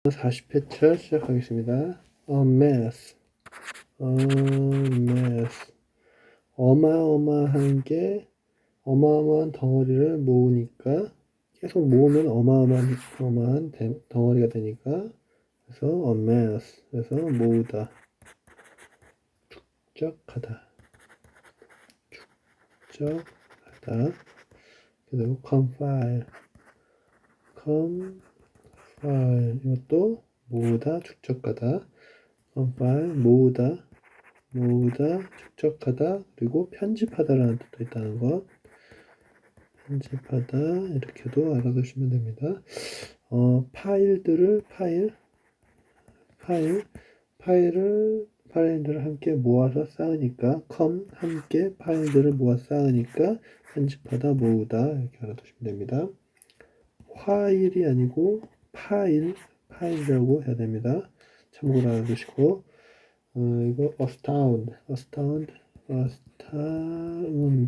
40회차 시작하겠습니다. A mess, a mess. 어마어마한 게 어마어마한 덩어리를 모으니까 계속 모으면 어마어마한 덩어리가 되니까 그래서 a mess. 그래서 모으다, 축적하다, 축적하다. 그리고 compile, compile. 이것도 모으다, 축적하다. compile, 모으다, 축적하다, 그리고 편집하다라는 뜻도 있다는 것. 편집하다 이렇게도 알아두시면 됩니다. 파일들을 함께 모아서 쌓으니까 함께 파일들을 모아 쌓으니까 편집하다, 모으다 이렇게 알아두시면 됩니다. 파일이 아니고 파일이라고 해야 됩니다. 참고로 알아두시고 이거 astound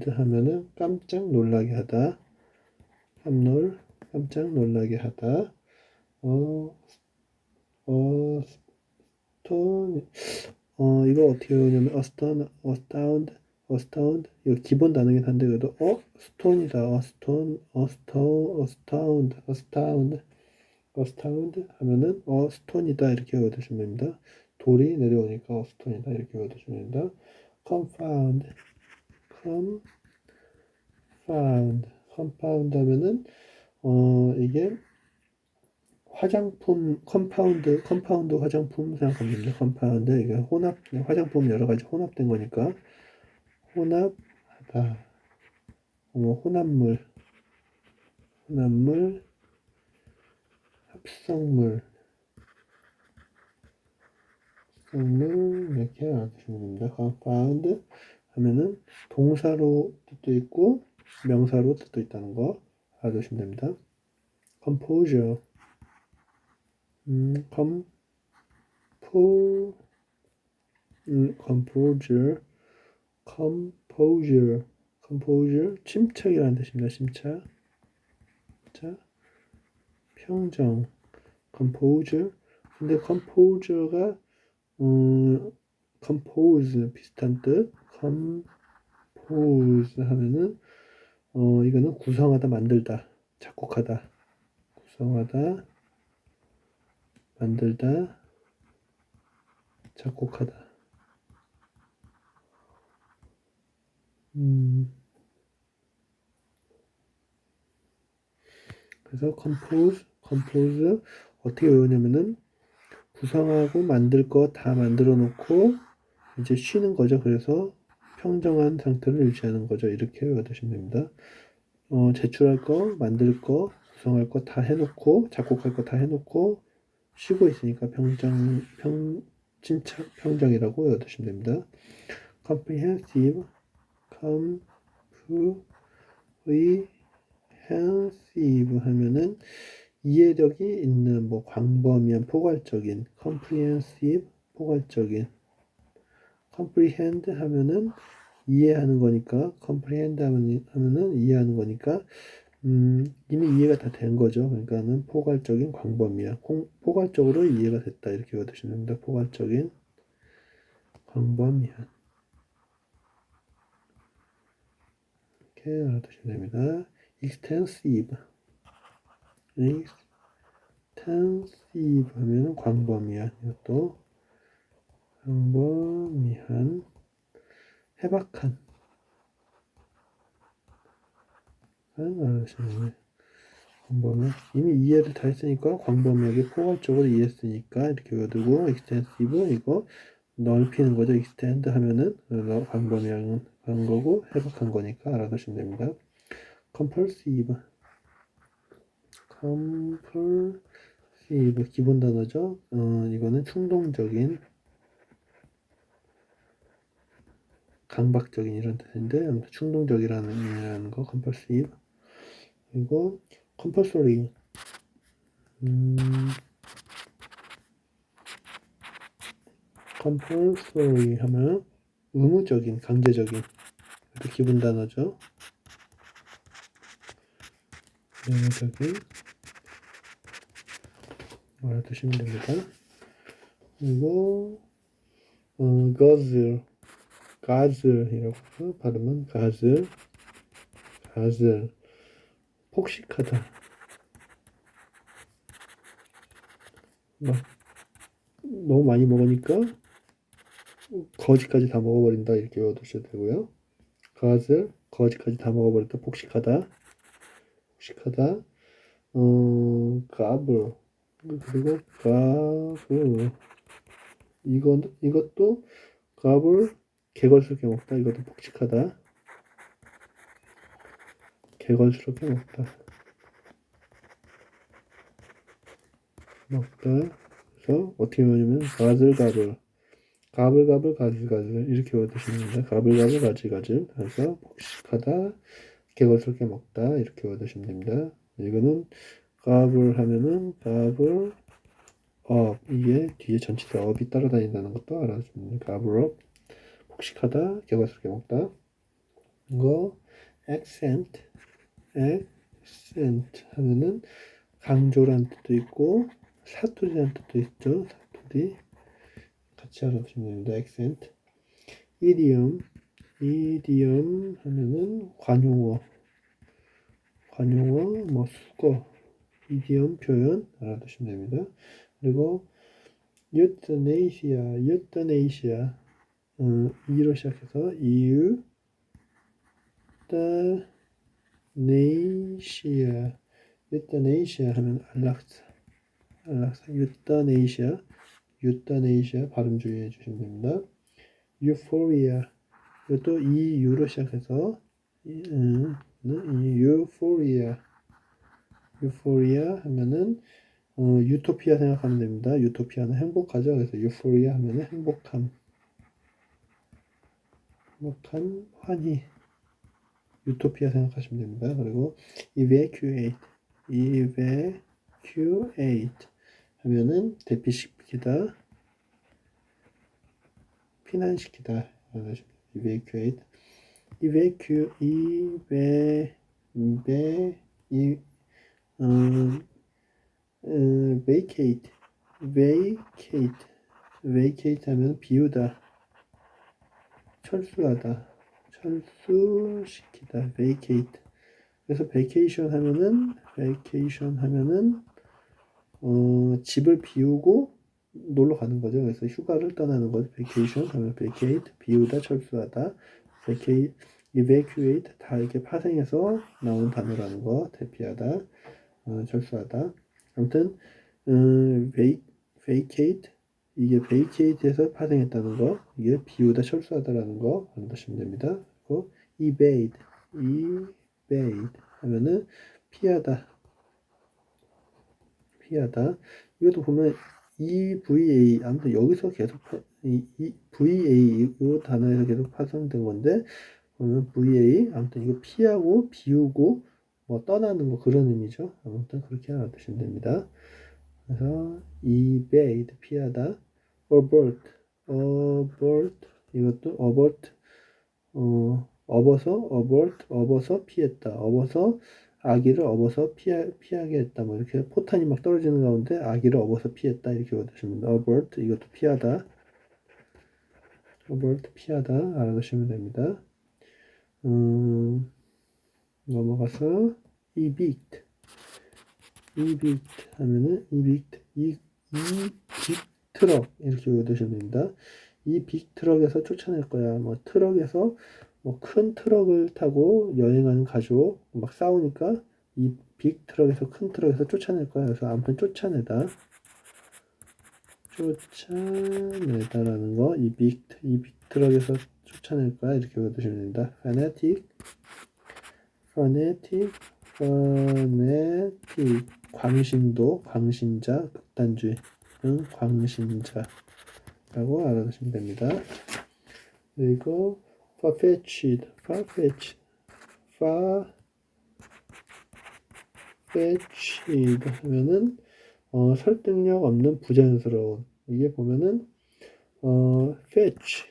하면은 깜짝 놀라게 하다, 깜짝 놀라게 하다. 이거 어떻게 외우냐면 astound 이거 기본 단어긴 한데 그래도 stone이다. astound 하면은 stone이다 이렇게 외워두시면 됩니다. 돌이 내려오니까 stone이다 이렇게 외워두시면 됩니다. confound 하면은 이게 화장품 컴파운드 화장품 생각하면 됩니다. 컴파운드 이게 화장품 여러 가지 혼합된 거니까 혼합하다. 혼합물, 합성물 이렇게 알아두시면 됩니다. 컴파운드 하면은 동사로 뜻도 있고 명사로 뜻도 있다는 거 알아두시면 됩니다. composure, composure, 침착이라는 뜻입니다. 침착, 평정, composure. 근데 composure가 compose 비슷한 뜻. compose 하면은 이거는 구성하다, 만들다, 작곡하다, 구성하다, 만들다, 작곡하다. 그래서 compose 어떻게 외우냐면은 구성하고 만들 거 다 만들어 놓고 이제 쉬는 거죠. 그래서 평정한 상태를 유지하는 거죠. 이렇게 외워두시면 됩니다. 제출할 거, 만들 거, 구성할 거 다 해놓고, 작곡할 거 다 해놓고 쉬고 있으니까 침착, 평정이라고 외워두시면 됩니다. comprehensive 하면은 이해력이 있는, 광범위한, 포괄적인, comprehensive, 포괄적인. comprehend 하면은 이해하는 거니까, comprehend 하면은 이해하는 거니까, 이미 이해가 다 된 거죠. 그러니까는 포괄적인, 광범위한, 포괄적으로 이해가 됐다 이렇게 외워두시면 됩니다. 포괄적인, 광범위한 이렇게 알아두시면 됩니다. extensive 하면 광범위한, 이것도 광범위한, 해박한 광범위한. 이미 이해를 다 했으니까 광범위하게 포괄적으로 이해했으니까 이렇게 외워두고 extensive 이거 넓히는 거죠. extend 하면은 광범위한 거고 해박한 거니까 알아두시면 됩니다. compulsive 기본 단어죠. 이거는 충동적인, 강박적인 이런 뜻인데 충동적이라는 거 compulsive. 그리고 compulsory 하면 의무적인, 강제적인 기본 단어죠. 의무적인, 알아두시면 됩니다. 그리고 guzzle, 가즐이라고 발음은 가즐, 폭식하다. 막 너무 많이 먹으니까 거지까지 다 먹어버린다 이렇게 외워두셔도 되고요. 가즐, 거지까지 다 먹어버린다, 폭식하다. 가블, 그리고 가블, 이것도 가블, 개걸스럽게 먹다. 이것도 폭식하다. 개걸스럽게 먹다. 그래서 어떻게 외우냐면 가즐가블, 가블가블, 가즐가즐 이렇게 외워두시면 됩니다. 가블가블, 가즐가즐. 그래서 폭식하다, 개걸스럽게 먹다 이렇게 외워두시면 됩니다. 이거는 가블 하면은 가블 업, 이게 뒤에 전치사 업이 따라다닌다는 것도 알아주시면 됩니다. 가블 업, 폭식하다, 개걸스럽게 먹다. 이거 accent 하면은 강조란 뜻도 있고 사투리란 뜻도 있죠. 사투리 같이 알아보시면 됩니다. accent. idiom 하면은 관용어, 뭐 수거, idiom 표현 알아두시면 됩니다. 그리고 euthanasia 이로 시작해서 euthanasia 하면 안락사, euthanasia 발음 주의해 주시면 됩니다. euphoria, 이것도 EU로 시작해서 euphoria 하면은 유토피아 생각하면 됩니다. 유토피아는 행복하죠. 그래서 euphoria 하면은 행복함, 환희, 유토피아 생각하시면 됩니다. 그리고 evacuate 하면은 대피시키다, 피난시키다. evacuate, vacate 하면 비우다, 철수시키다, vacate. 그래서 vacation 하면은 집을 비우고 놀러 가는 거죠. 그래서 휴가를 떠나는 거죠. vacation 하면 vacate, 비우다, 철수하다. evacuate 다 이렇게 파생해서 나온 단어라는 거. 대피하다, 철수하다. 아무튼 vacate, 이게 vacate에서 파생했다는 거, 이게 비우다, 철수하다라는 거 알아두시면 됩니다. 그리고 evade 하면은 피하다. 이것도 보면 EVA, 아무튼 여기서 계속 이 VA 이 단어에서 계속 파생된 건데, 보면 VA, 아무튼 이거 피하고 비우고 뭐 떠나는 거 그런 의미죠. 아무튼 그렇게 알아두시면 됩니다. 그래서 evade 피하다, avert 이것도 업어서 피했다. 아기를 업어서 피하게 했다. 뭐 이렇게 포탄이 막 떨어지는 가운데 아기를 업어서 피했다. 이렇게 외워두시면 됩니다. avert, 이것도 피하다. 알아두시면 됩니다. 넘어가서 evict 하면은 이 빅트럭 이렇게 외워두시면 됩니다. 이 빅트럭에서 쫓아낼 거야. 뭐 트럭에서 뭐 큰 트럭을 타고 여행하는 가족 막 싸우니까 이 빅트럭에서 큰 트럭에서 쫓아낼 거야. 그래서 아무튼 쫓아내다라는 거, 이 빅트럭에서 쫓아낼 거야. 이렇게 외워두시면 됩니다. fanatic, 광신도, 광신자, 극단주의, 광신자라고 알아두시면 됩니다. 그리고 far-fetched 하면은 설득력 없는, 부자연스러운. 이게 보면은 fetch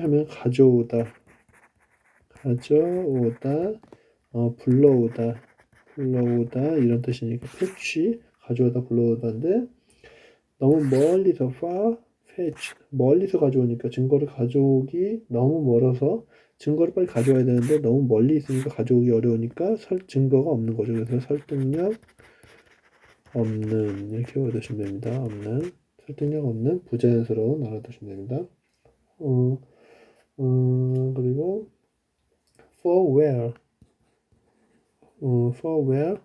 하면 가져오다, 불러오다 이런 뜻이니까 fetch 가져오다 불러오다인데 너무 멀리서 far fetch 멀리서 가져오니까 증거를 가져오기 너무 멀어서 증거를 빨리 가져와야 되는데 너무 멀리 있으니까 가져오기 어려우니까 증거가 없는 거죠. 그래서 설득력 없는 이렇게 외워두시면 됩니다. 없는 설득력 없는 부자연스러운 알아두시면 됩니다. 그리고 for where for where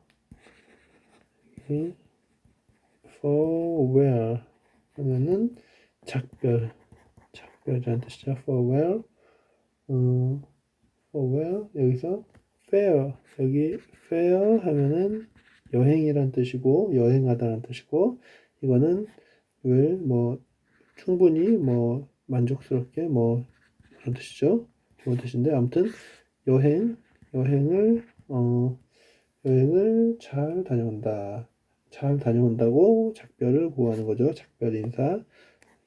for where 하면은 작별이라는 뜻이죠. for where for where 여기서 fair 여기 fair 하면은 여행이란 뜻이고 여행하다라는 뜻이고 이거는 뭐 충분히 뭐 만족스럽게 뭐 그런 뜻이죠. 좋은 뜻인데 아무튼 여행을 여행을 잘 다녀온다. 잘 다녀온다고 작별을 구하는 거죠. 작별 인사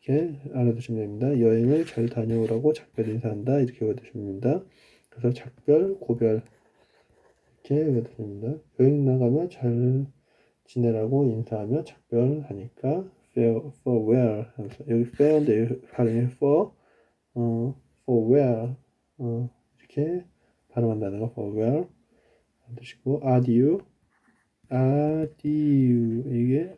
이렇게 알아두시면 됩니다. 여행을 잘 다녀오라고 작별 인사한다 이렇게 외워두시면 됩니다. 그래서 작별, 고별 이렇게 외워두시면 됩니다. 여행 나가면 잘 지내라고 인사하며 작별하니까 for where 여기 fair인데 여기 발음이 for where 이렇게 발음한다는 거 for where 드시고 adieu 이게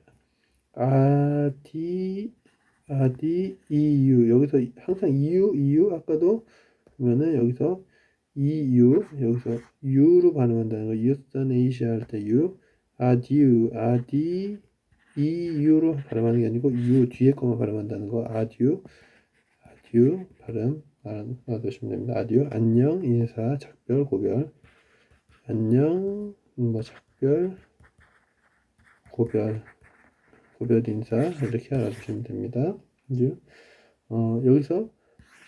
adieu 여기서 항상 eu 아까도 보면은 여기서 여기서 u로 발음한다는 거 euthanasia 할 때 u eu로 발음하는 게 아니고 u 뒤에 거만 발음한다는 거 adieu 발음 알아두시면 됩니다. adieu 안녕 인사 작별 고별 안녕 뭐 작별 고별 인사 이렇게 알아두시면 됩니다. 이제 여기서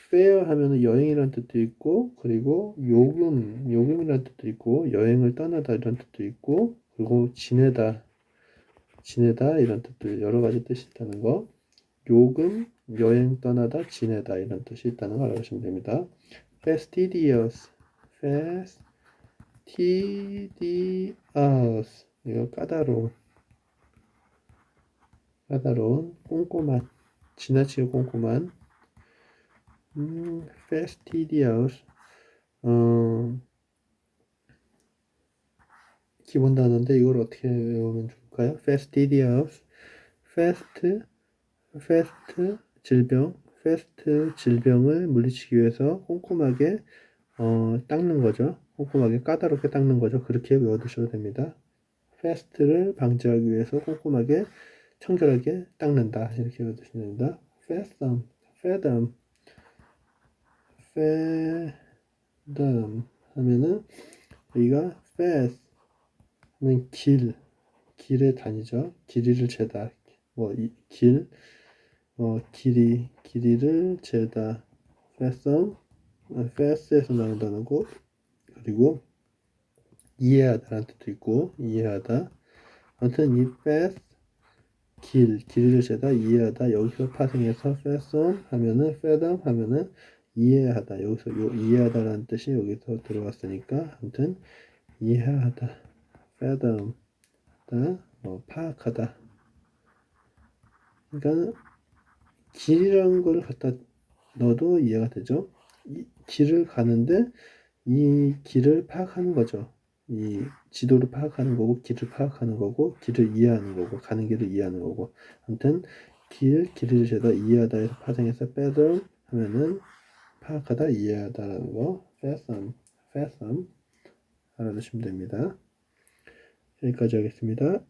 fair 하면은 여행이라는 뜻도 있고 그리고 요금이라는 뜻도 있고 여행을 떠나다 이런 뜻도 있고 그리고 지내다 이런 뜻도 여러 가지 뜻이 있다는 거 요금 여행 떠나다 지내다 이런 뜻이 있다는 걸 알아두시면 됩니다. fastidious 이거 까다로운 꼼꼼한 지나치게 꼼꼼한 fastidious 기본 단어인데 이걸 어떻게 외우면 좋을까요? fastidious fast 질병을 물리치기 위해서 꼼꼼하게 닦는 거죠. 꼼꼼하게 까다롭게 닦는 거죠. 그렇게 외워두셔도 됩니다. fast를 방지하기 위해서 꼼꼼하게 청결하게 닦는다 이렇게 외워두시면 됩니다. fathom 하면은 여기가 fast 하면 길에 다니죠. 길이를 재다 뭐 길이를 재다 fathom에서 나온다는 거 그리고 이해하다라는 뜻도 있고 이해하다 아무튼 이 fast 길이를 재다 이해하다 여기서 파생해서 fathom 하면은 이해하다 여기서 요 이해하다라는 뜻이 여기서 들어왔으니까 아무튼 이해하다 fathom 파악하다 그러니까 길이라는 걸 갖다 넣어도 이해가 되죠. 이 길을 가는데 이 길을 파악하는 거죠. 이 지도를 파악하는 거고 길을 파악하는 거고 길을 이해하는 거고 가는 길을 이해하는 거고 아무튼 길이를 재다 이해하다에서 파생해서 fathom 하면은 파악하다 이해하다라는 거 fathom 알아두시면 됩니다. 여기까지 하겠습니다.